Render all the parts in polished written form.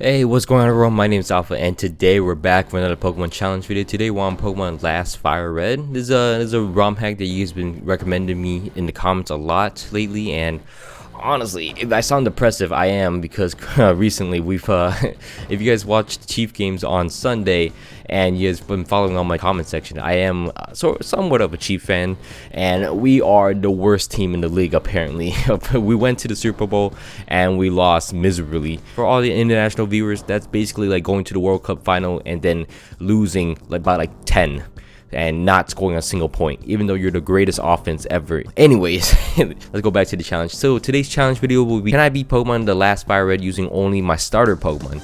Hey, what's going on everyone? My name is Alpha and today we're back for another Pokemon challenge video. Today we're on Pokemon Last FireRed. This is a ROM hack that you guys been recommending me in the comments a lot lately, and honestly, if I sound depressive, I am, because recently we've if you guys watched Chief Games on Sunday and you guys been following on my comment section, I am somewhat of a Chief fan, and we are the worst team in the league apparently. We went to the Super Bowl and we lost miserably. For all the international viewers, that's basically like going to the World Cup final and then losing by 10 and not scoring a single point, even though you're the greatest offense ever. Anyways, let's go back to the challenge. So today's challenge video will be, can I beat Pokemon the Last FireRed using only my starter Pokemon?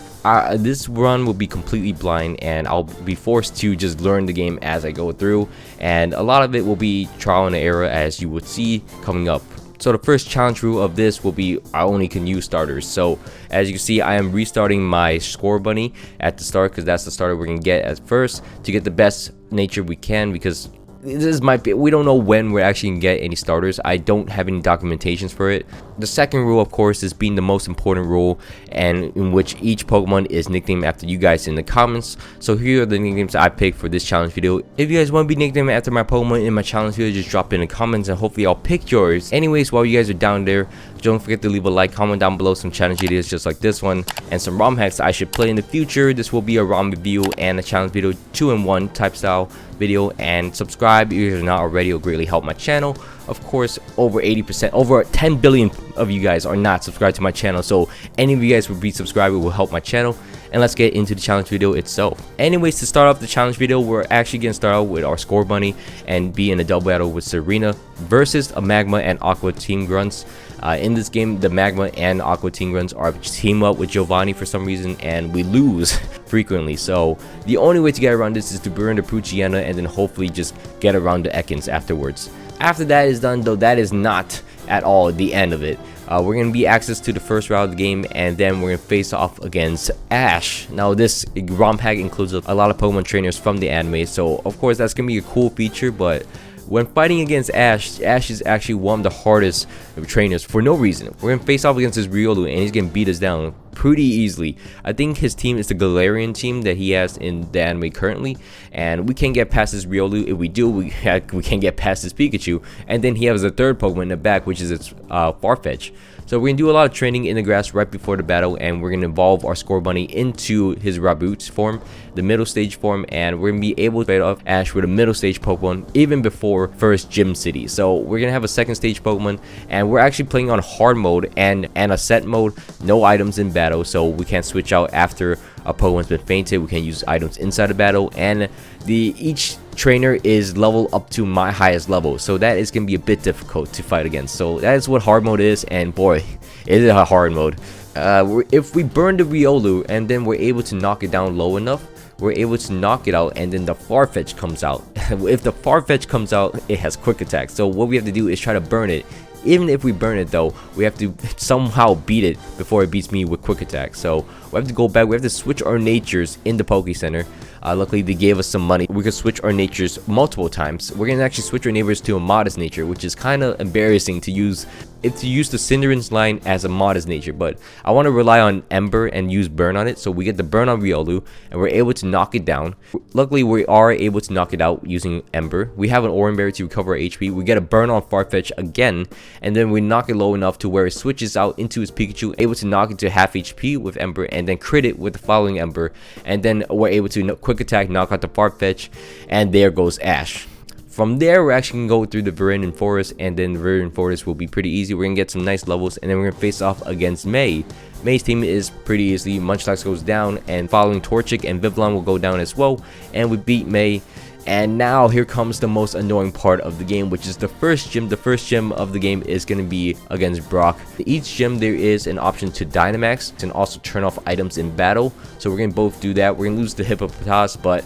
This run will be completely blind, and I'll be forced to just learn the game as I go through, and a lot of it will be trial and error, as you would see coming up. So the first challenge rule of this will be I only can use starters. So as you can see, I am restarting my Score Bunny at the start, because that's the starter we're gonna get at first to get the best nature we can, because this might be, we don't know when we're actually gonna get any starters. I don't have any documentations for it. The second rule, of course, is being the most important rule, and in which each Pokemon is nicknamed after you guys in the comments. So here are the nicknames I picked for this challenge video. If you guys want to be nicknamed after my Pokemon in my challenge video, just drop it in the comments and hopefully I'll pick yours. Anyways, while you guys are down there, don't forget to leave a like, comment down below some challenge ideas just like this one, and some ROM hacks I should play in the future. This will be a ROM review and a challenge video, 2-in-1 type style video. And subscribe if you're not already, will greatly help my channel. Of course, over 80%, over 10 billion of you guys are not subscribed to my channel, so any of you guys would be subscribed, will help my channel. And let's get into the challenge video itself. Anyways, to start off the challenge video, we're actually gonna start out with our Score Bunny and be in a double battle with Serena versus a Magma and Aqua Team Grunts. In this game, the Magma and Aqua Team Grunts are team up with Giovanni for some reason, and we lose frequently. So the only way to get around this is to burn the Poochiana and then hopefully just get around the Ekans afterwards. After that is done, though, that is not at all the end of it. We're going to be access to the first round of the game, and then we're going to face off against Ash. Now, this ROM hack includes a lot of Pokemon trainers from the anime, so of course that's going to be a cool feature, but when fighting against Ash, Ash is actually one of the hardest trainers for no reason. We're going to face off against his Riolu, and he's going to beat us down pretty easily. I think his team is the Galarian team that he has in the anime currently, and we can't get past his Riolu. If we do, we can't get past his Pikachu, and then he has a third Pokemon in the back, which is its Farfetch. So we're going to do a lot of training in the grass right before the battle, and we're going to evolve our Score Bunny into his Raboot form, the middle stage form, and we're going to be able to fight off Ash with a middle stage Pokemon even before first Gym City. So we're going to have a second stage Pokemon, and we're actually playing on hard mode and a set mode, no items in battle, so we can't switch out after a Pokemon's been fainted. We can't use items inside the battle, and each trainer is level up to my highest level, so that is going to be a bit difficult to fight against. So that is what hard mode is, and boy, it is a hard mode. If we burn the Riolu and then we're able to knock it down low enough, we're able to knock it out, and then the Farfetch comes out. If the Farfetch comes out, it has quick attack, so what we have to do is try to burn it. Even if we burn it, though, we have to somehow beat it before it beats me with quick attack. So we have to go back. We have to switch our natures in the Poke Center. Luckily, they gave us some money. We could switch our natures multiple times. We're gonna actually switch our neighbors to a modest nature, which is kind of embarrassing to use. If to use the Cinderace line as a modest nature, but I want to rely on Ember and use Burn on it. So we get the Burn on Riolu, and we're able to knock it down. Luckily, we are able to knock it out using Ember. We have an Oran Berry to recover our HP. We get a Burn on Farfetch again, and then we knock it low enough to where it switches out into his Pikachu, able to knock it to half HP with Ember, and then crit it with the following Ember, and then we're able to quick attack, knock out the Farfetch, and there goes Ash. From there, we're actually going to go through the Viridian Forest, and then the Viridian Forest will be pretty easy. We're going to get some nice levels, and then we're going to face off against May. May's team is pretty easy. Munchlax goes down, and following Torchic and Vivillon will go down as well, and we beat May. And now here comes the most annoying part of the game, which is the first gym. The first gym of the game is going to be against Brock. Each gym there is an option to Dynamax and also turn off items in battle. So we're going to both do that. We're going to lose the Hippopotas, but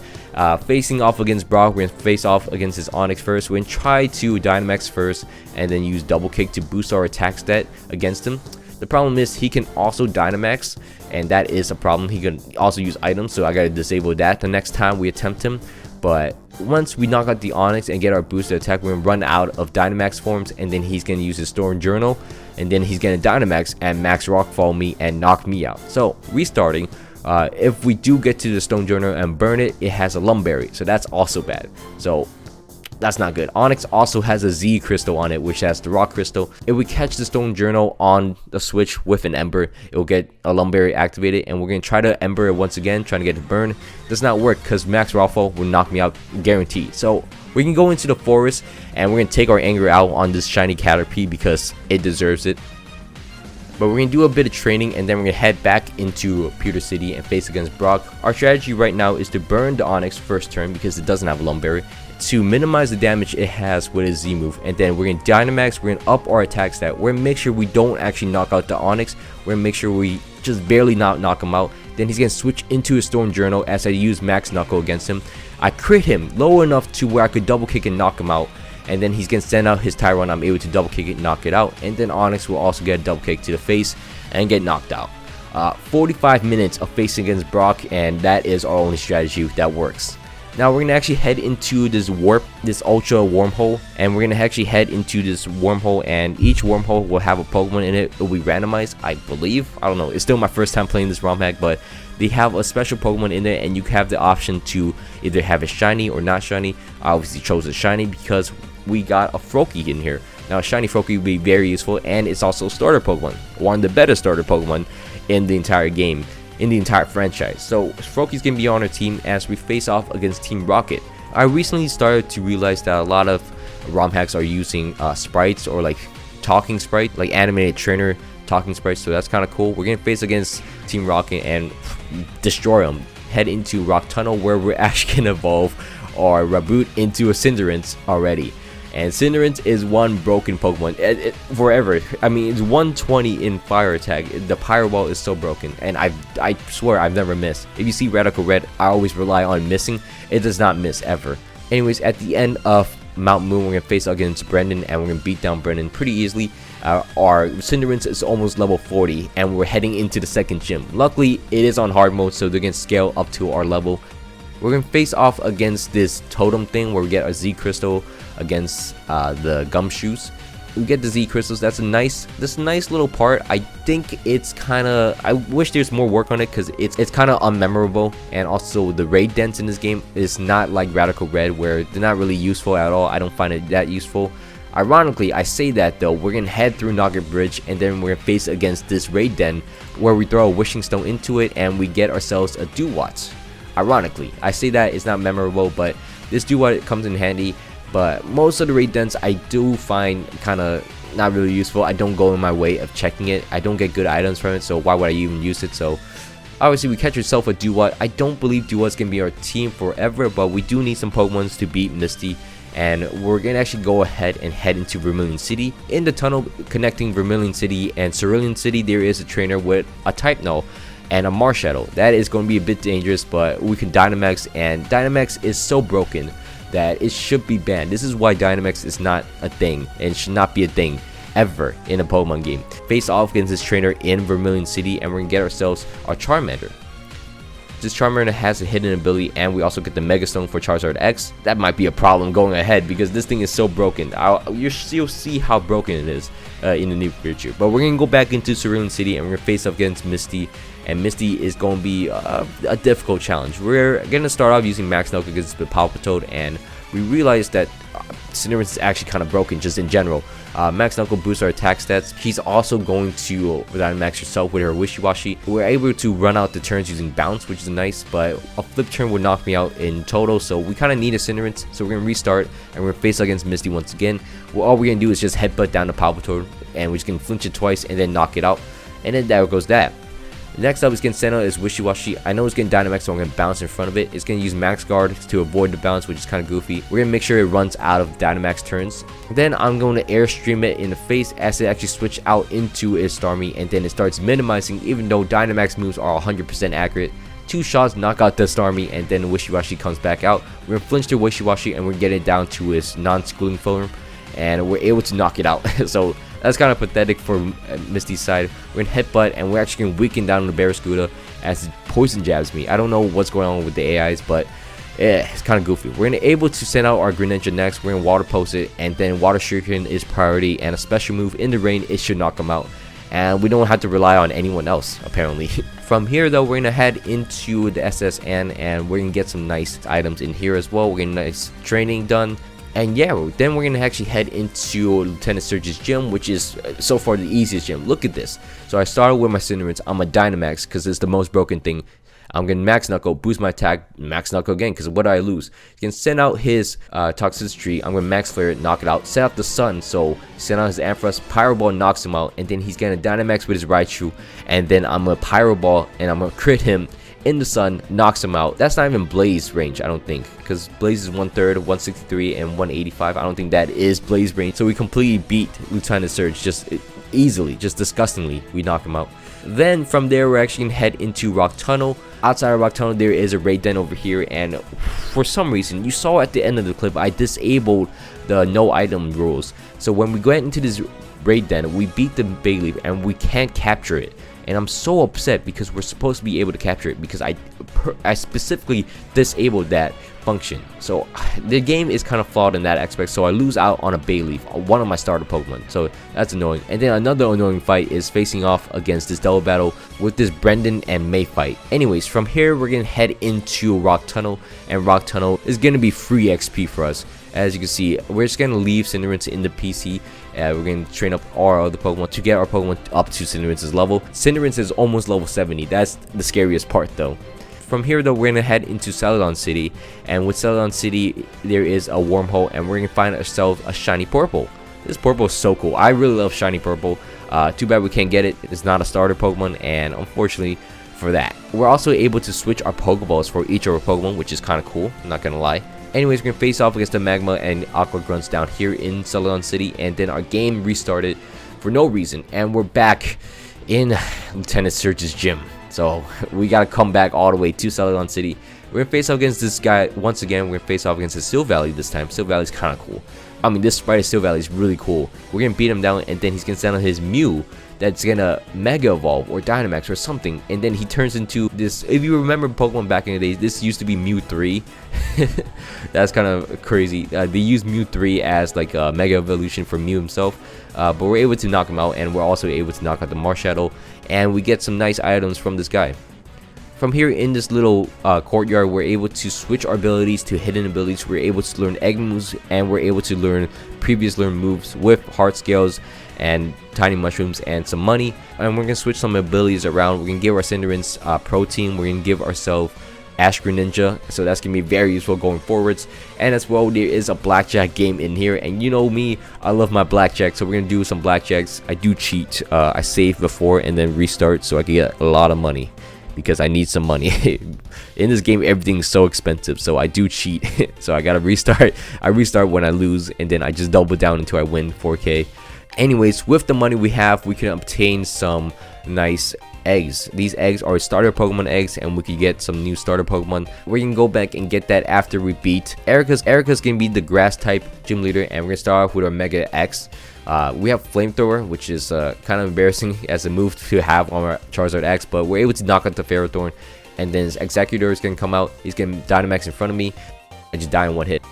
facing off against Brock, we're going to face off against his Onix first. We're going to try to Dynamax first and then use Double Kick to boost our attack stat against him. The problem is he can also Dynamax, and that is a problem. He can also use items, so I gotta disable that the next time we attempt him. But once we knock out the Onyx and get our boosted attack, we're gonna run out of Dynamax forms, and then he's gonna use his Storm Journal, and then he's gonna Dynamax and Max Rockfall me and knock me out. So restarting, if we do get to the Stone Journal and burn it, it has a Lumberry, so that's also bad. So that's not good. Onyx also has a Z crystal on it, which has the rock crystal. If we catch the Stone Journal on the switch with an Ember, it will get a Lumberry activated, and we're gonna try to Ember it once again, trying to get it burn. Does not work because Max Rockfall will knock me out guaranteed. So we can go into the forest and we're gonna take our anger out on this shiny Caterpie because it deserves it. But we're gonna do a bit of training, and then we're gonna head back into Pewter City and face against Brock. Our strategy right now is to burn the Onyx first turn because it doesn't have a Lumberry, to minimize the damage it has with his Z move, and then we're gonna Dynamax. We're gonna up our attack stat. We're gonna make sure we don't actually knock out the Onyx. We're gonna make sure we just barely not knock him out. Then he's gonna switch into his Storm Journal as I use Max Knuckle against him. I crit him low enough to where I could double kick and knock him out, and then he's gonna send out his Tyron. I'm able to double kick it and knock it out, and then Onyx will also get a double kick to the face and get knocked out. 45 minutes of facing against Brock, and that is our only strategy that works. Now we're gonna actually head into this ultra wormhole, and we're gonna actually head into this wormhole, and each wormhole will have a Pokemon in it. It will be randomized, I believe. I don't know, it's still my first time playing this ROM hack, but they have a special Pokemon in there, and you have the option to either have it shiny or not shiny. I obviously chose a shiny because we got a Froakie in here. Now a shiny Froakie would be very useful, and it's also a starter Pokemon, one of the better starter Pokemon in the entire game, in the entire franchise. So Froakie's gonna be on our team as we face off against Team Rocket. I recently started to realize that a lot of ROM hacks are using sprites, or like talking sprite, like animated trainer talking sprites, so that's kind of cool. We're gonna face against Team Rocket and destroy them. Head into Rock Tunnel, where we're actually gonna evolve our Raboot into a Cinderace already. And Cinderace is one broken Pokemon forever. I mean, it's 120 in fire attack. The Pyro Ball is so broken, and I swear I've never missed. If you see Radical Red, I always rely on missing. It does not miss ever. Anyways, at the end of Mount Moon, we're gonna face against Brendan, and we're gonna beat down Brendan pretty easily. Our Cinderace is almost level 40, and we're heading into the second gym. Luckily, it is on hard mode, so they're gonna scale up to our level. We're gonna face off against this totem thing where we get a Z crystal against the Gumshoes. We get the Z crystals. That's a nice little part. I think it's kind of, I wish there's more work on it because it's kind of unmemorable, and also the raid dents in this game is not like Radical Red where they're not really useful at all. I don't find it that useful. Ironically, I say that though, we're gonna head through Nugget Bridge, and then we're gonna face against this raid den where we throw a Wishing Stone into it and we get ourselves a Duwatch. Ironically, I say that it's not memorable, but this Duwatch comes in handy. But most of the raid dents I do find kind of not really useful. I don't go in my way of checking it. I don't get good items from it, so why would I even use it? So obviously we catch yourself a Duwatch. I don't believe Duwatch can be our team forever, but we do need some Pokemons to beat Misty. And we're gonna actually go ahead and head into Vermilion City. In the tunnel connecting Vermilion City and Celadon City, there is a trainer with a Type Null and a Marshadow. That is going to be a bit dangerous, but we can Dynamax, and Dynamax is so broken that it should be banned. This is why Dynamax is not a thing, and should not be a thing ever in a Pokemon game. Face off against this trainer in Vermilion City, and we're gonna get ourselves our Charmander. This Charmander has a hidden ability, and we also get the Mega Stone for Charizard X. That might be a problem going ahead because this thing is so broken. You'll see how broken it is in the near future. But we're gonna go back into Celadon City, and we're gonna face up against Misty, and Misty is gonna be a difficult challenge. We're gonna start off using Max Knuckle against the Palpitoad, and we realize that Cinderace is actually kind of broken just in general. Max Knuckle boosts our attack stats. She's also going to Dynamax herself with her Wishy-Washy. We're able to run out the turns using Bounce, which is nice, but a flip turn would knock me out in total, so we kind of need a Cinderace. So we're going to restart, and we're going to face against Misty once again. Well, all we're going to do is just headbutt down the Palpitoad, and we're just going to flinch it twice and then knock it out. And then there goes that. Next up is going to send out is Wishy-Washy. I know it's getting Dynamax, so I'm going to bounce in front of it. It's going to use Max Guard to avoid the bounce, which is kind of goofy. We're going to make sure it runs out of Dynamax turns. Then I'm going to Airstream it in the face as it actually switch out into its Starmie, and then it starts minimizing even though Dynamax moves are 100% accurate. 2 shots knock out the Starmie, and then Wishy-Washy comes back out. We're going to flinch the Wishy-Washy, and we're going to get it down to its non-schooling form, and we're able to knock it out. So that's kind of pathetic for Misty's side. We're in Headbutt, and we're actually going to weaken down the Barraskewda as it poison jabs me. I don't know what's going on with the AIs, but Yeah, it's kind of goofy. We're gonna able to send out our Greninja next. We're gonna water pulse it, and then water shuriken is priority, and a special move in the rain, it should knock him out, and we don't have to rely on anyone else apparently. From here though, we're gonna head into the SSN, and we're gonna get some nice items in here as well. We're getting nice training done. And yeah, then we're gonna actually head into Lieutenant Surge's gym, which is so far the easiest gym. Look at this. So I started with my Cinderins. I'm a Dynamax because it's the most broken thing. I'm gonna Max Knuckle, boost my attack, Max Knuckle again, because what do I lose? He can send out his Toxicity. I'm gonna Max Flare it, knock it out, set out the Sun, so send out his Ampharos, Pyro Ball knocks him out, and then he's gonna Dynamax with his Raichu, and then I'm gonna Pyro Ball, and I'm gonna crit him in the Sun, knocks him out. That's not even Blaze range, I don't think, because Blaze is 1/3, 163, and 185. I don't think that is Blaze range, so we completely beat Lieutenant Surge just easily, just disgustingly. We knock him out. Then from there, we're actually gonna head into Rock Tunnel. Outside of Rock Tunnel, there is a raid den over here, and for some reason, you saw at the end of the clip, I disabled the no item rules. So when we went into this raid den, we beat the Bayleaf, and we can't capture it. And I'm so upset because we're supposed to be able to capture it, because I specifically disabled that function. So the game is kind of flawed in that aspect, so I lose out on a Bayleaf, one of my starter Pokemon, so that's annoying. And then another annoying fight is facing off against this double battle with this Brendan and May fight. Anyways, from here we're gonna head into Rock Tunnel, and Rock Tunnel is gonna be free XP for us. As you can see, we're just gonna leave Cinderins in the PC. We're gonna train up our other Pokemon to get our Pokemon up to Cinderins' level. Cinderins is almost level 70. That's the scariest part though. From here though, we're gonna head into Celadon City, and with Celadon City there is a wormhole, and we're gonna find ourselves a shiny purple. This purple is so cool. I really love shiny purple. Too bad we can't get it. It's not a starter Pokemon, and unfortunately for that, we're also able to switch our Pokeballs for each of our Pokemon, which is kind of cool, I'm not gonna lie. Anyways, we're gonna face off against the Magma and Aqua Grunts down here in Celadon City, and then our game restarted for no reason, and we're back in Lieutenant Surge's gym. So we gotta come back all the way to Celadon City. We're gonna face off against this guy once again. We're gonna face off against the Silvally this time. Silvally's kind of cool. I mean, this sprite of Silvally is really cool. We're gonna beat him down, and then he's gonna send out his Mew that's gonna Mega Evolve or Dynamax or something, and then he turns into this. If you remember Pokemon back in the days, this used to be Mew 3. That's kind of crazy. They use Mew 3 as like a Mega Evolution for Mew himself, but we're able to knock him out, and we're also able to knock out the Marshadow, and we get some nice items from this guy. From here in this little courtyard, we're able to switch our abilities to hidden abilities. We're able to learn egg moves, and we're able to learn previous learned moves with heart scales and tiny mushrooms and some money. And we're gonna switch some abilities around. We're gonna give our Cinderins protein. We're gonna give ourselves Ash Greninja, so that's gonna be very useful going forwards. And as well, there is a blackjack game in here, and you know me, I love my blackjack, so we're gonna do some blackjacks. I do cheat. I save before and then restart so I can get a lot of money, because I need some money. In this game, everything's so expensive, so I do cheat. So I gotta restart. I restart when I lose, and then I just double down until I win 4K. Anyways, with the money we have, we can obtain some nice eggs. These eggs are starter Pokemon eggs, and we can get some new starter Pokemon. We can go back and get that after we beat Erika's. Erika's gonna be the grass type gym leader, and we're gonna start off with our Mega X. We have Flamethrower, which is kind of embarrassing as a move to have on our Charizard X, but we're able to knock out the Ferrothorn, and then his Executor is gonna come out. He's gonna Dynamax in front of me. I just die in one hit.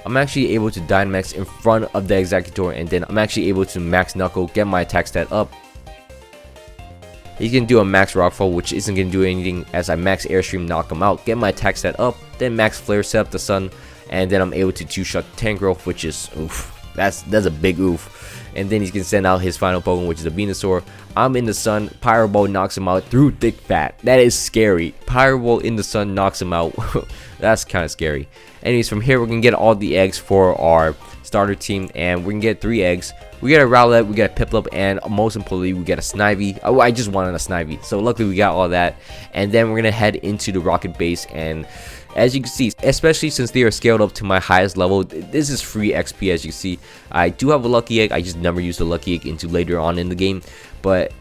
I'm actually able to Dynamax in front of the Executor, and then I'm actually able to Max Knuckle, get my attack stat up. He's gonna do a Max Rockfall, which isn't gonna do anything as I Max Airstream, knock him out, get my attack stat up, then Max Flare, set up the Sun, and then I'm able to two-shot Tangrowth, which is oof. That's a big oof. And then he's gonna send out his final Pokemon, which is a Venusaur. I'm in the Sun. Pyro Ball knocks him out through thick fat. That is scary. Pyro Ball in the Sun knocks him out. That's kind of scary. Anyways, from here we're gonna get all the eggs for our starter team, and we can get 3 eggs. We get a Rowlet, we get a Piplup, and most importantly, we get a Snivy. Oh, I just wanted a Snivy, so luckily we got all that. And then we're gonna head into the Rocket Base, and as you can see, especially since they are scaled up to my highest level, this is free XP. As you can see, I do have a lucky egg. I just never used the lucky egg until later on in the game, but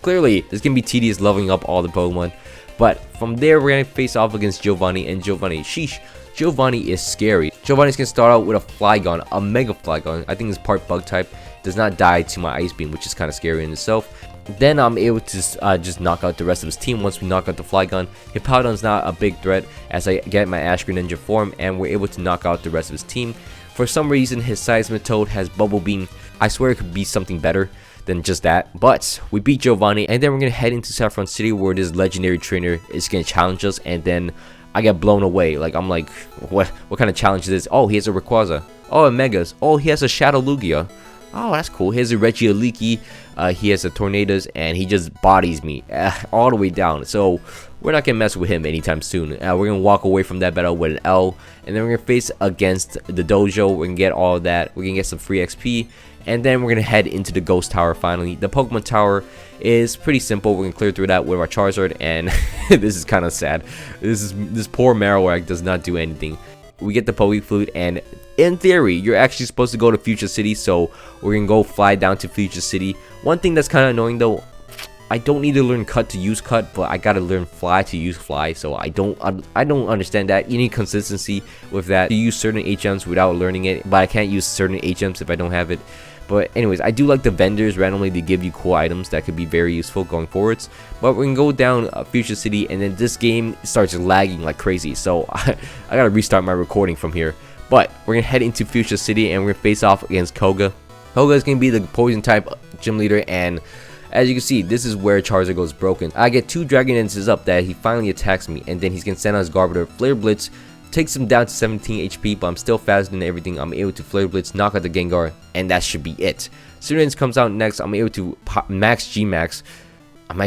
clearly this can be tedious leveling up all the Pokemon. But from there, we're gonna face off against Giovanni, and Giovanni, sheesh, Giovanni is scary. Giovanni's gonna start out with a Flygon, a Mega Flygon. I think it's part bug type. Does not die to my Ice Beam, which is kind of scary in itself. Then I'm able to just knock out the rest of his team. Once we knock out the Flygon, Hippowdon's not a big threat as I get my Ash Greninja form, and we're able to knock out the rest of his team. For some reason, his Seismitoad has Bubble Beam. I swear it could be something better than just that, but we beat Giovanni, and then we're gonna head into Celadon City where this legendary trainer is gonna challenge us, and then I get blown away. Like, I'm like, what kind of challenge is this? Oh, he has a Rayquaza. Oh, a Megas. Oh, he has a Shadow Lugia. Oh, that's cool. He has a Regieleki. He has a Tornadoes, and he just bodies me all the way down. So we're not gonna mess with him anytime soon. We're gonna walk away from that battle with an L, and then we're gonna face against the dojo. We're gonna get all of that. We're gonna get some free XP, and then we're gonna head into the Ghost Tower finally. The Pokemon Tower is pretty simple. We're gonna clear through that with our Charizard, and this is kind of sad. This poor Marowak does not do anything. We get the Poke Flute, and in theory, you're actually supposed to go to Future City, so we're gonna go fly down to Future City. One thing that's kind of annoying though, I don't need to learn Cut to use Cut, but I gotta learn Fly to use Fly, so I don't understand that. You need consistency with that. You use certain HMs without learning it, but I can't use certain HMs if I don't have it. But anyways, I do like the vendors randomly. They give you cool items that could be very useful going forwards. But we're gonna go down Future City, and then this game starts lagging like crazy, so I gotta restart my recording from here. But we're gonna head into Future City, and we're gonna face off against Koga. Koga is gonna be the poison type gym leader, and as you can see, this is where Charizard goes broken. I get 2 Dragon Dances up that he finally attacks me, and then he's gonna send out his Garbodor. Flare Blitz takes him down to 17 HP, but I'm still faster than everything. I'm able to Flare Blitz, knock out the Gengar, and that should be it. Celadon comes out next. I'm able to max G-Max. I'm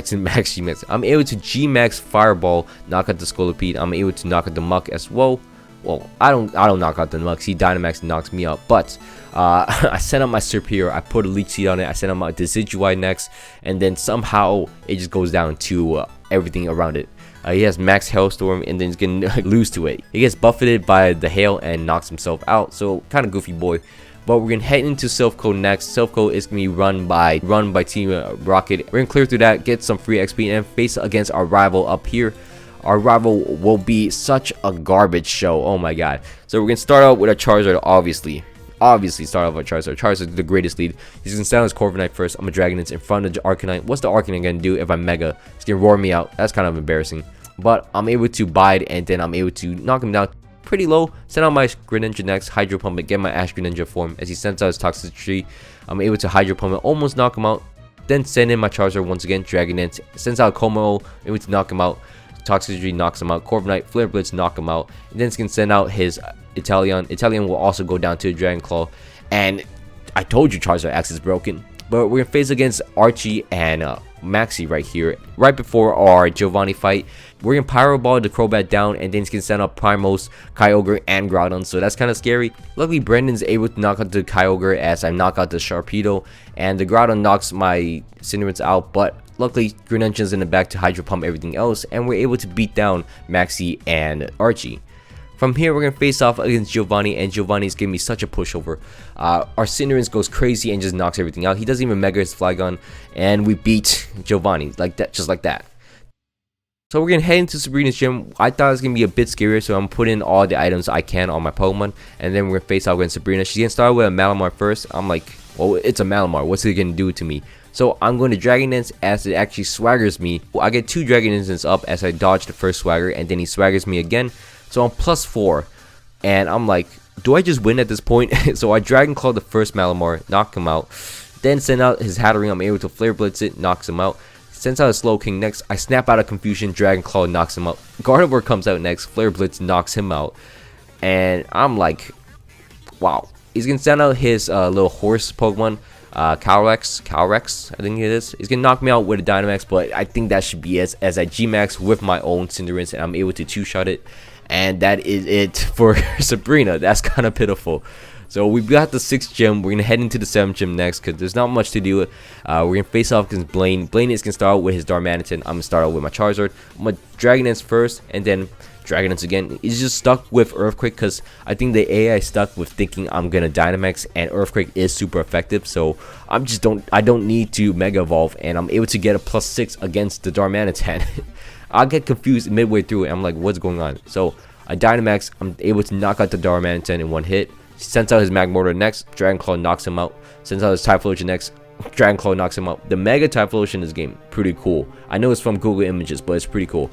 able to G-Max Fireball, knock out the Scolipede. I'm able to knock out the Muck as well. Well, I don't knock out the Mux. He Dynamax and knocks me out. But I sent out my Serperior. I put a Leech Seed on it. I sent out my Decidueye next, and then somehow it just goes down to everything around it. He has Max Hailstorm, and then he's gonna lose to it. He gets buffeted by the hail and knocks himself out. So kind of goofy boy. But we're gonna head into Silphco next. Silphco is gonna be run by Team Rocket. We're gonna clear through that, get some free XP, and face against our rival up here. Our rival will be such a garbage show. Oh my god. So we're gonna start out with a Charizard, obviously start off with Charizard. Charizard is the greatest lead. He's gonna stand on his Corviknight first. I'm a Dragonite in front of the Arcanine. What's the Arcanine gonna do if I'm Mega? He's gonna roar me out. That's kind of embarrassing. But I'm able to bide, and then I'm able to knock him down pretty low. Send out my Greninja next, Hydro Pump it, get my Ash Greninja form. As he sends out his Toxicity, I'm able to Hydro Pump it, almost knock him out. Then send in my Charizard once again, Dragonite, sends out Como, able to knock him out. Toxicity knocks him out. Corviknight, Flare Blitz knock him out. And then it's gonna send out his Italian. Italian will also go down to a Dragon Claw. And I told you Charizard X is broken. But we're gonna face against Archie and Maxi right here. Right before our Giovanni fight, we're gonna Pyro Ball the Crobat down, and then it's gonna send out Primos, Kyogre, and Groudon. So that's kind of scary. Luckily, Brendan's able to knock out the Kyogre as I knock out the Sharpedo, and the Groudon knocks my Cinderace out. But luckily, Greninja's in the back to Hydro Pump everything else, and we're able to beat down Maxi and Archie. From here, we're going to face off against Giovanni, and Giovanni's giving me such a pushover. Our Cinderace goes crazy and just knocks everything out. He doesn't even Mega his Flygon, and we beat Giovanni like that, just like that. So we're going to head into Sabrina's gym. I thought it was going to be a bit scarier, so I'm putting all the items I can on my Pokemon, and then we're going to face off against Sabrina. She's going to start with a Malamar first. I'm like, well, it's a Malamar. What's it going to do to me? So I'm going to Dragon Dance as it actually swaggers me. I get 2 Dragon Dances up as I dodge the first swagger, and then he swaggers me again. So I'm +4, and I'm like, do I just win at this point? So I Dragon Claw the first Malamar, knock him out. Then send out his Hatterene. I'm able to Flare Blitz it, knocks him out. Sends out a Slow King next. I snap out of confusion, Dragon Claw knocks him out. Gardevoir comes out next, Flare Blitz knocks him out. And I'm like, wow. He's gonna send out his little horse Pokemon, Calrex, I think it is. He's gonna knock me out with a Dynamax, but I think that should be it, as I G-Max with my own Cinderace, and I'm able to 2-shot it. And that is it for Sabrina. That's kind of pitiful. So we've got the 6th gym. We're going to head into the 7th gym next, because there's not much to do. We're going to face off against Blaine. Blaine is going to start out with his Darmanitan. I'm going to start out with my Charizard. I'm going to Dragon Dance first, and then Dragon Dance again. He's just stuck with Earthquake, because I think the AI stuck with thinking I'm going to Dynamax, and Earthquake is super effective. So I don't need to Mega Evolve, and I'm able to get a +6 against the Darmanitan. I'll get confused midway through it. I'm like, what's going on? So I Dynamax. I'm able to knock out the Darmanitan in one hit. Sends out his Magmortar next. Dragon Claw knocks him out. Sends out his Typhlosion next. Dragon Claw knocks him out. The Mega Typhlosion in this game, pretty cool. I know it's from Google Images, but it's pretty cool.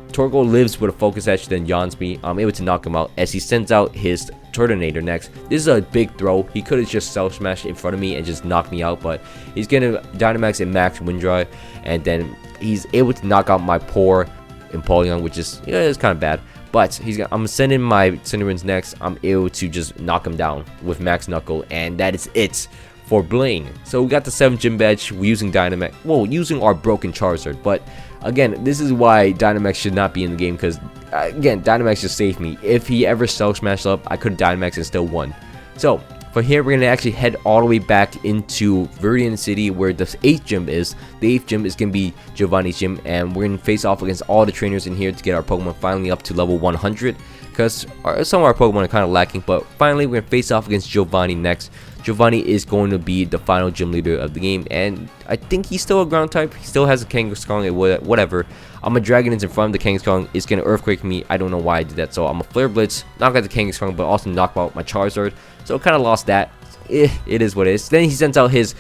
Torkoal lives with a Focus Edge, then yawns me. I'm able to knock him out as he sends out his Turtonator next. This is a big throw. He could have just Self Smashed in front of me and just knocked me out, but he's gonna Dynamax and Max Windrive, and then he's able to knock out my poor Empoleon, which is, yeah, it's kind of bad. But I'm sending my Cinderace next. I'm able to just knock him down with Max Knuckle, and that is it for Blaine. So we got the 7th gym badge. We're using Dynamax, well, using our broken Charizard. But again, this is why Dynamax should not be in the game, because again, Dynamax just saved me. If he ever Self Smashed up, I could Dynamax and still won. So from here, we're gonna actually head all the way back into Celadon City, where the 8th gym is. The 8th gym is gonna be Giovanni's gym, and we're gonna face off against all the trainers in here to get our Pokemon finally up to level 100, because some of our Pokemon are kind of lacking. But finally, we're gonna face off against Giovanni next. Giovanni is going to be the final gym leader of the game, and I think he's still a ground type. He still has a Kangaskhan and whatever. I'm a Dragon in front of the Kangaskhan. It's going to Earthquake me. I don't know why I did that. So I'm a Flare Blitz, knock out the Kangaskhan, but also knock out my Charizard. So I kind of lost that. It is what it is. Then he sends out his...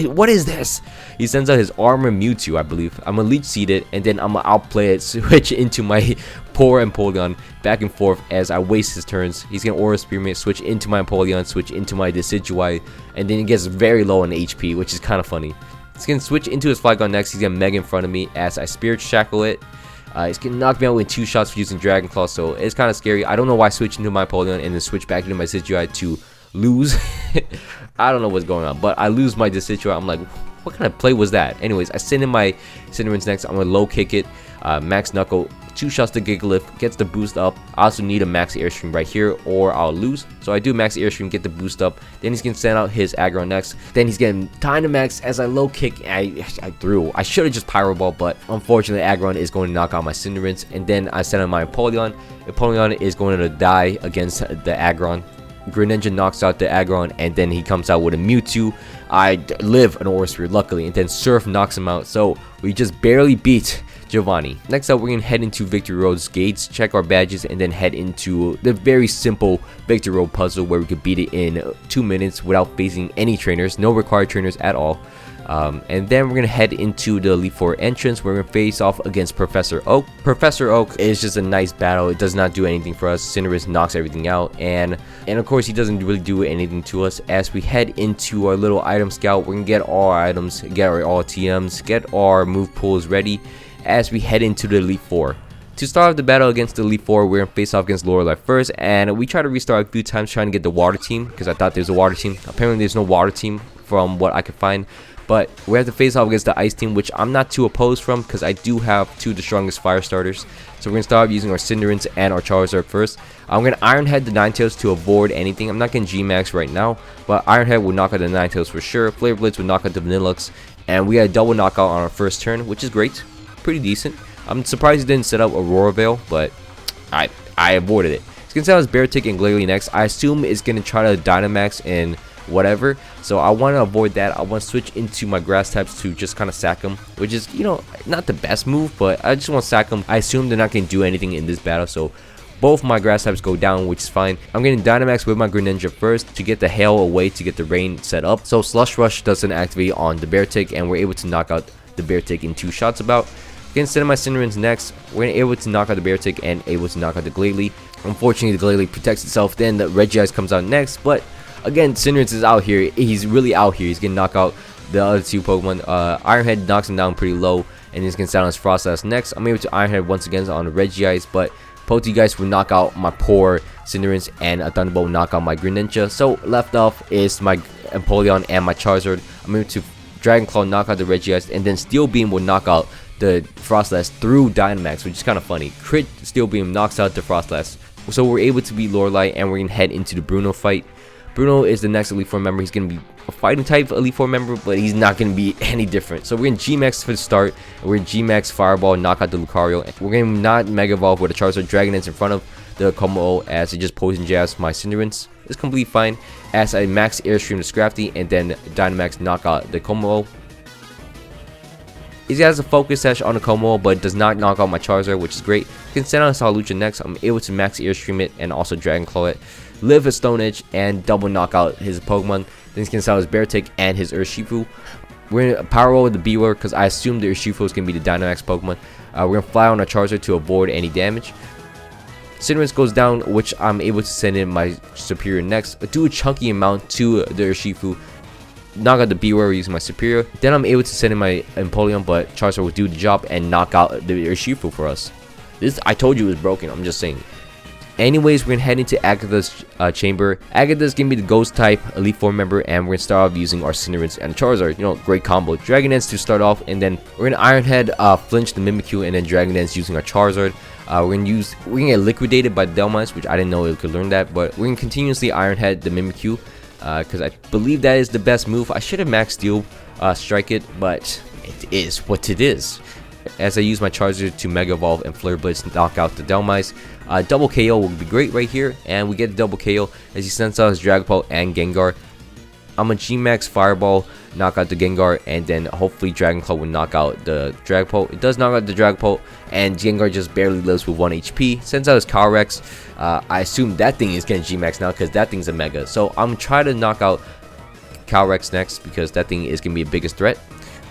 what is this? He sends out his Armor Mewtwo, I believe. I'm going to Leech Seed it, and then I'm going to outplay it, switch into my poor Empoleon back and forth as I waste his turns. He's going to Aura Spearmint, switch into my Empoleon, switch into my Decidueye, and then he gets very low on HP, which is kind of funny. He's going to switch into his Flygon next. He's going to Mega in front of me as I Spirit Shackle it. He's going to knock me out with 2 shots for using Dragon Claw, so it's kind of scary. I don't know why I switched into my Empoleon and then switch back into my Decidueye to lose. I don't know what's going on, but I lose my Decidueye. I'm like, what kind of play was that? Anyways, I send in my Cinderace next. I'm going to low kick it, Max Knuckle, 2 shots to Gigalith, gets the boost up. I also need a Max Airstream right here or I'll lose. So I do Max Airstream, get the boost up. Then he's going to send out his Aggron next. Then he's getting Dynamax as I low kick. I threw. I should have just Pyro Ball, but unfortunately Aggron is going to knock out my Cinderace. And then I send out my Empoleon. Empoleon is going to die against the Aggron. Greninja knocks out the Aggron, and then he comes out with a Mewtwo. I live an Aura Sphere, luckily, and then Surf knocks him out. So we just barely beat Giovanni. Next up, we're going to head into Victory Road's gates, check our badges, and then head into the very simple Victory Road puzzle where we could beat it in 2 minutes without facing any trainers, no required trainers at all. And then we're going to head into the Elite Four entrance. We're going to face off against Professor Oak. Professor Oak is just a nice battle. It does not do anything for us. Cinderace knocks everything out. And of course, he doesn't really do anything to us. As we head into our little item scout, we're going to get all our items, get our all TMs, get our move pools ready as we head into the Elite Four. To start off the battle against the Elite Four, we're going to face off against Lorelei first. And we try to restart a few times trying to get the water team, because I thought there was a water team. Apparently, there's no water team from what I could find. But we have to face off against the Ice team, which I'm not too opposed from, because I do have 2 of the strongest fire starters. So we're going to start off using our Cinderace and our Charizard first. I'm going to Iron Head the Ninetales to avoid anything. I'm not getting G-Max right now, but Iron Head will knock out the Ninetales for sure. Flare Blitz will knock out the Vanillux. And we got a double knockout on our first turn, which is great. Pretty decent. I'm surprised he didn't set up Aurora Veil, but I avoided it. He's going to set out his Beartic and Glalie next. I assume it's going to try to Dynamax and whatever, so I want to avoid that. I want to switch into my grass types to just kind of sack them, which is, you know, not the best move, but I just want to sack them. I assume they're not going to do anything in this battle, so both my grass types go down, which is fine. I'm getting Dynamax with my Greninja first to get the hail away, to get the rain set up, so Slush Rush doesn't activate on the Beartic, and we're able to knock out the Beartic in 2 shots about. Instead of my Cinderace next, we're able to knock out the Beartic and able to knock out the Glalie. Unfortunately, the Glalie protects itself. Then the Regice comes out next, but again, Cinderace is out here. He's really out here. He's gonna knock out the other 2 Pokemon. Ironhead knocks him down pretty low, and he's gonna sound his Frostlass next. I'm able to Ironhead once again on the Regice, but Poltegeist will knock out my poor Cinderace, and a Thunderbolt will knock out my Greninja. So left off is my Empoleon and my Charizard. I'm able to Dragon Claw, knock out the Regice, and then Steel Beam will knock out the Frostlass through Dynamax, which is kind of funny. Crit Steel Beam knocks out the Frostlass. So we're able to beat Lorelei, and we're gonna head into the Bruno fight. Bruno is the next Elite Four member. He's going to be a fighting type Elite Four member, but he's not going to be any different. So we're going to G-Max for the start. And we're going to G-Max Fireball, knock out the Lucario. We're going to not Mega Evolve with a Charizard Dragon Dance in front of the Como as it just Poison Jabs my Cinderace. It's completely fine as I Max Airstream the Scrafty and then Dynamax knock out the Como. He has a Focus Sash on the Como, but does not knock out my Charizard, which is great. You can send out Salucha next. I'm able to Max Airstream it and also Dragon Claw it. Live a Stone Edge and double knock out his Pokemon. Then he's gonna sell his Beartic and his Urshifu. We're gonna power roll with the B-Word because I assume the Urshifu is gonna be the Dynamax Pokemon. We're gonna fly on our Charizard to avoid any damage. Cinderace goes down, which I'm able to send in my Superior next. Do a chunky amount to the Urshifu. Knock out the B-Word using my Superior. Then I'm able to send in my Empoleon, but Charizard will do the job and knock out the Urshifu for us. This, I told you, it was broken. I'm just saying. Anyways, we're gonna head into Agatha's chamber. Agatha's gonna be the Ghost type Elite Four member, and we're gonna start off using our Cinderace and Charizard. You know, great combo. Dragon Dance to start off, and then we're gonna Iron Head, flinch the Mimikyu, and then Dragon Dance using our Charizard. We're gonna get liquidated by the Delmice, which I didn't know it could learn that, but we're gonna continuously Iron Head the Mimikyu, because I believe that is the best move. I should have Max Steel strike it, but it is what it is. As I use my Charizard to Mega Evolve and Flare Blitz to knock out the Delmice. Double KO will be great right here, and we get the double KO as he sends out his Dragapult and Gengar. I'm a G-Max Fireball, knock out the Gengar, and then hopefully Dragon Claw will knock out the Dragapult. It does knock out the Dragapult, and Gengar just barely lives with 1 HP. Sends out his Calyrex. I assume that thing is getting G-Max now because that thing's a Mega. So I'm trying to knock out Calyrex next because that thing is going to be the biggest threat.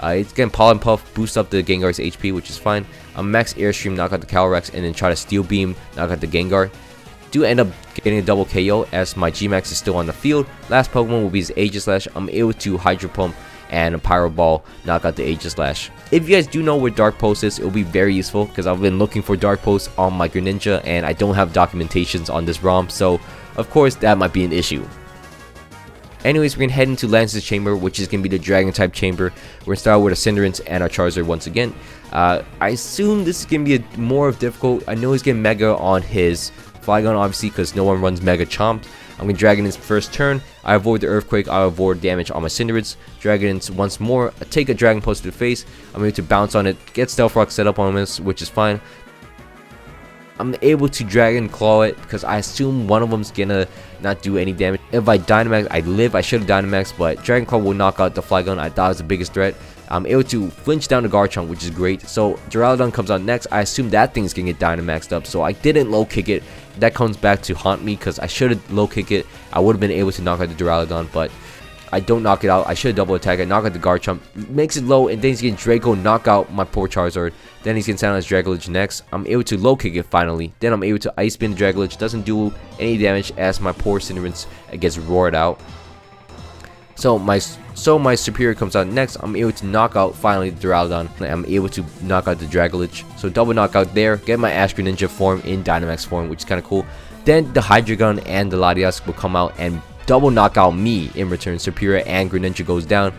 It's going to Pollen Puff, boost up the Gengar's HP, which is fine. I'm Max Airstream, knock out the Calyrex, and then try to Steel Beam, knock out the Gengar. Do end up getting a double KO as my G-Max is still on the field. Last Pokemon will be his Aegislash. I'm able to Hydro Pump and a Pyro Ball, knock out the Aegislash. If you guys do know where Dark Post is, it will be very useful because I've been looking for Dark Post on my Greninja and I don't have documentations on this ROM, so of course that might be an issue. Anyways, we're going to head into Lance's chamber, which is going to be the Dragon type chamber. We're going to start with a Cinderace and our Charizard once again. I assume this is going to be more of difficult. I know he's getting Mega on his Flygon, obviously, because no one runs Mega Chomped. I'm going to Dragon Dance first turn. I avoid the Earthquake. I avoid damage on my Cinderace. Dragon Dance once more. I take a Dragon Pulse to the face. I'm able to bounce on it. Get Stealth Rock set up on this, which is fine. I'm able to Dragon Claw it because I assume one of them's gonna not do any damage. If I Dynamax, I live. I should have Dynamax, but Dragon Claw will knock out the Flygon. I thought it was the biggest threat. I'm able to flinch down the Garchomp, which is great. So Duraludon comes out next. I assume that thing's gonna get Dynamaxed up, so I didn't low kick it. That comes back to haunt me because I should have low kick it. I would have been able to knock out the Duraludon, but I don't knock it out. I should double attack it, knock out the Garchomp, makes it low, and then he's getting Draco, knock out my poor Charizard. Then he's getting sound as Dragolich next. I'm able to low kick it finally. Then I'm able to Ice Spin Dragolich. Doesn't do any damage as my poor Cinderace gets roared out. So my Superior comes out next. I'm able to knock out finally the Duraludon. I'm able to knock out the Dragolich. So double knockout there. Get my Ash Greninja form in Dynamax form, which is kind of cool. Then the Hydreigon and the Latias will come out and double knock out me in return. Superior and Greninja goes down.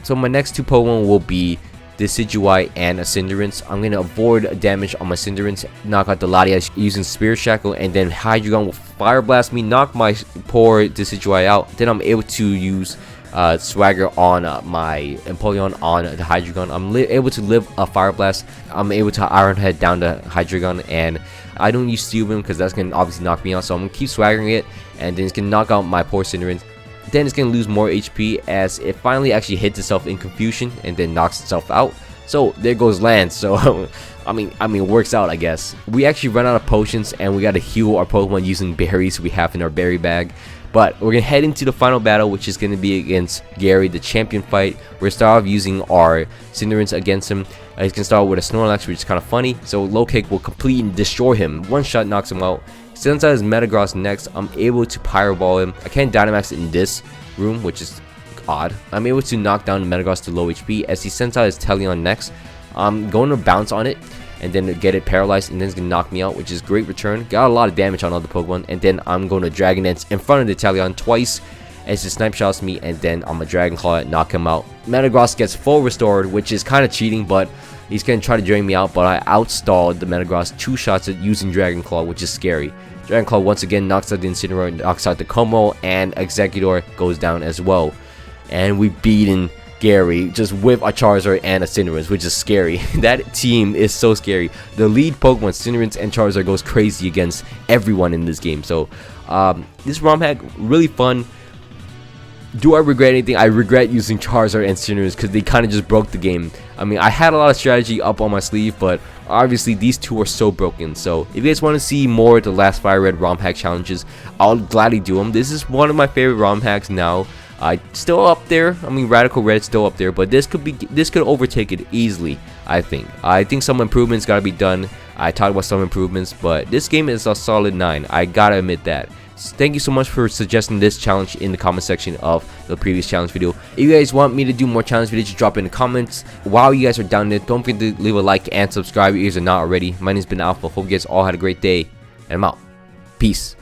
So my next two Pokemon will be Decidueye and a Cinderace. I'm going to avoid damage on my Cinderace, knock out the Latias using Spirit Shackle, and then Hydreigon will Fire Blast me, knock my poor Decidueye out. Then I'm able to use Swagger on my Empoleon on the Hydreigon. I'm able to live a Fire Blast. I'm able to Iron Head down the Hydreigon, and I don't use Steel Beam because that's going to obviously knock me out. So I'm going to keep swaggering it, and then it's going to knock out my poor Cinderace. Then it's going to lose more HP as it finally actually hits itself in confusion and then knocks itself out. So there goes Lance. So I mean it works out, I guess. We actually run out of potions and we got to heal our Pokemon using berries we have in our berry bag. But we're going to head into the final battle, which is going to be against Gary, the champion fight. We're going to start off using our Cinderace against him. He's going to start with a Snorlax, which is kind of funny. So low kick will completely destroy him. One shot knocks him out. Since I his Metagross next, I'm able to Pyro Ball him. I can't Dynamax in this room, which is odd. I'm able to knock down the Metagross to low HP as he sends out his Teleon next. I'm going to bounce on it and then get it paralyzed, and then it's going to knock me out, which is great return. Got a lot of damage on other Pokemon, and then I'm going to Dragon Dance in front of the Teleon twice as he Snipe Shots me, and then I'm a Dragon Claw it, knock him out. Metagross gets full restored, which is kind of cheating, but he's going to try to drain me out, but I outstalled the Metagross 2 shots at using Dragon Claw, which is scary. Dragon Claw once again knocks out the Incineroar, knocks out the Como, and Exeggutor goes down as well. And we've beaten Gary just with a Charizard and a Cinderace, which is scary. That team is so scary. The lead Pokemon, Cinderace and Charizard, goes crazy against everyone in this game. So this ROM hack, really fun. Do I regret anything? I regret using Charizard and Cinderace because they kind of just broke the game. I mean, I had a lot of strategy up on my sleeve, but obviously these two are so broken. So if you guys want to see more of the last FireRed ROM hack challenges, I'll gladly do them. This is one of my favorite ROM hacks now. Still up there. I mean, Radical Red still up there, but this could overtake it easily. I think some improvements gotta be done. I talked about some improvements, but this game is a solid 9. I gotta admit that. Thank you so much for suggesting this challenge in the comment section of the previous challenge video. If you guys want me to do more challenge videos, just drop in the comments. While you guys are down there, don't forget to leave a like and subscribe if you guys are not already. My name's been Alpha. Hope you guys all had a great day, and I'm out. Peace.